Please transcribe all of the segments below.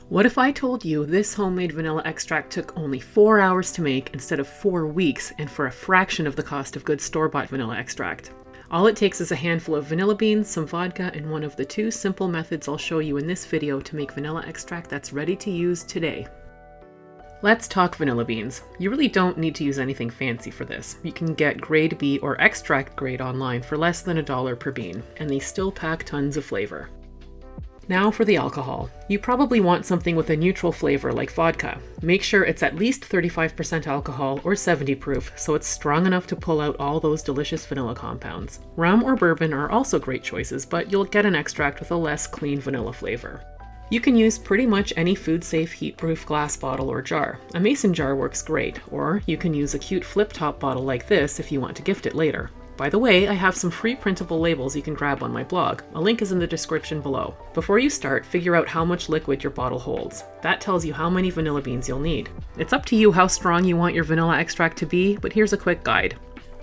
What if I told you this homemade vanilla extract took only 4 hours to make instead of 4 weeks, and for a fraction of the cost of good store-bought vanilla extract? All it takes is a handful of vanilla beans, some vodka, and one of the 2 simple methods I'll show you in this video to make vanilla extract that's ready to use today. Let's talk vanilla beans. You really don't need to use anything fancy for this. You can get grade B or extract grade online for less than $1 per bean, and they still pack tons of flavor. Now for the alcohol. You probably want something with a neutral flavor like vodka. Make sure it's at least 35% alcohol or 70 proof, so it's strong enough to pull out all those delicious vanilla compounds. Rum or bourbon are also great choices, but you'll get an extract with a less clean vanilla flavor. You can use pretty much any food-safe heat-proof glass bottle or jar. A mason jar works great, or you can use a cute flip-top bottle like this if you want to gift it later. By the way, I have some free printable labels you can grab on my blog. A link is in the description below. Before you start, figure out how much liquid your bottle holds. That tells you how many vanilla beans you'll need. It's up to you how strong you want your vanilla extract to be, but here's a quick guide.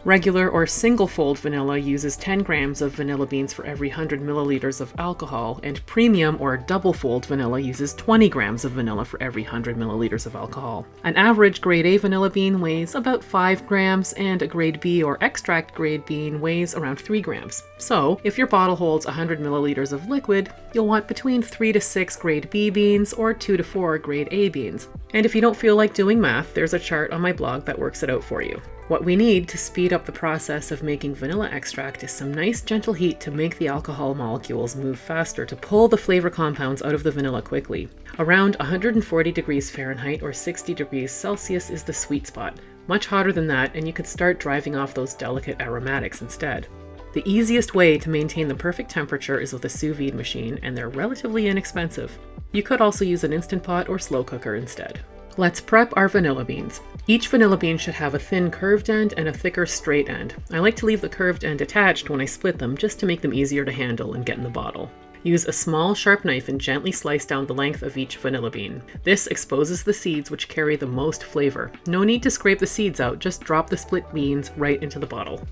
Regular or single-fold vanilla uses 10 grams of vanilla beans for every 100 milliliters of alcohol, and premium or double-fold vanilla uses 20 grams of vanilla for every 100 milliliters of alcohol. An average grade A vanilla bean weighs about 5 grams, and a grade B or extract grade bean weighs around 3 grams. So, if your bottle holds 100 milliliters of liquid, you'll want between 3 to 6 grade B beans or 2 to 4 grade A beans. And if you don't feel like doing math, there's a chart on my blog that works it out for you. What we need to speed up the process of making vanilla extract is some nice gentle heat to make the alcohol molecules move faster to pull the flavor compounds out of the vanilla quickly. Around 140 degrees Fahrenheit or 60 degrees Celsius is the sweet spot. Much hotter than that, and you could start driving off those delicate aromatics instead. The easiest way to maintain the perfect temperature is with a sous vide machine, and they're relatively inexpensive. You could also use an Instant Pot or slow cooker instead. Let's prep our vanilla beans. Each vanilla bean should have a thin curved end and a thicker straight end. I like to leave the curved end attached when I split them just to make them easier to handle and get in the bottle. Use a small sharp knife and gently slice down the length of each vanilla bean. This exposes the seeds which carry the most flavor. No need to scrape the seeds out, just drop the split beans right into the bottle.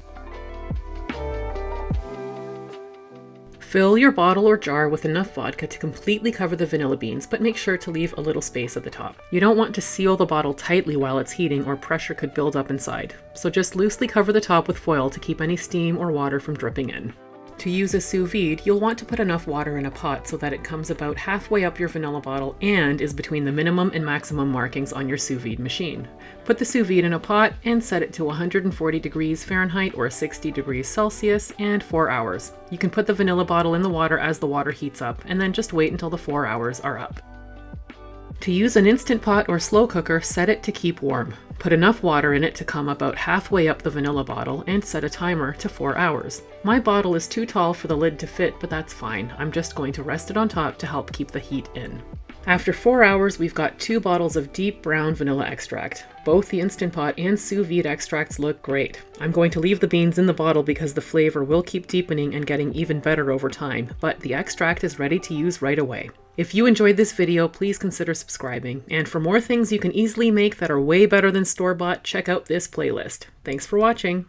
Fill your bottle or jar with enough vodka to completely cover the vanilla beans, but make sure to leave a little space at the top. You don't want to seal the bottle tightly while it's heating, or pressure could build up inside. So just loosely cover the top with foil to keep any steam or water from dripping in. To use a sous vide, you'll want to put enough water in a pot so that it comes about halfway up your vanilla bottle and is between the minimum and maximum markings on your sous vide machine. Put the sous vide in a pot and set it to 140 degrees Fahrenheit or 60 degrees Celsius and 4 hours. You can put the vanilla bottle in the water as the water heats up, and then just wait until the 4 hours are up. To use an Instant Pot or slow cooker, set it to keep warm. Put enough water in it to come about halfway up the vanilla bottle and set a timer to 4 hours. My bottle is too tall for the lid to fit, but that's fine. I'm just going to rest it on top to help keep the heat in. After 4 hours, we've got 2 bottles of deep brown vanilla extract. Both the Instant Pot and sous vide extracts look great. I'm going to leave the beans in the bottle because the flavor will keep deepening and getting even better over time, but the extract is ready to use right away. If you enjoyed this video, please consider subscribing. And for more things you can easily make that are way better than store-bought, check out this playlist. Thanks for watching.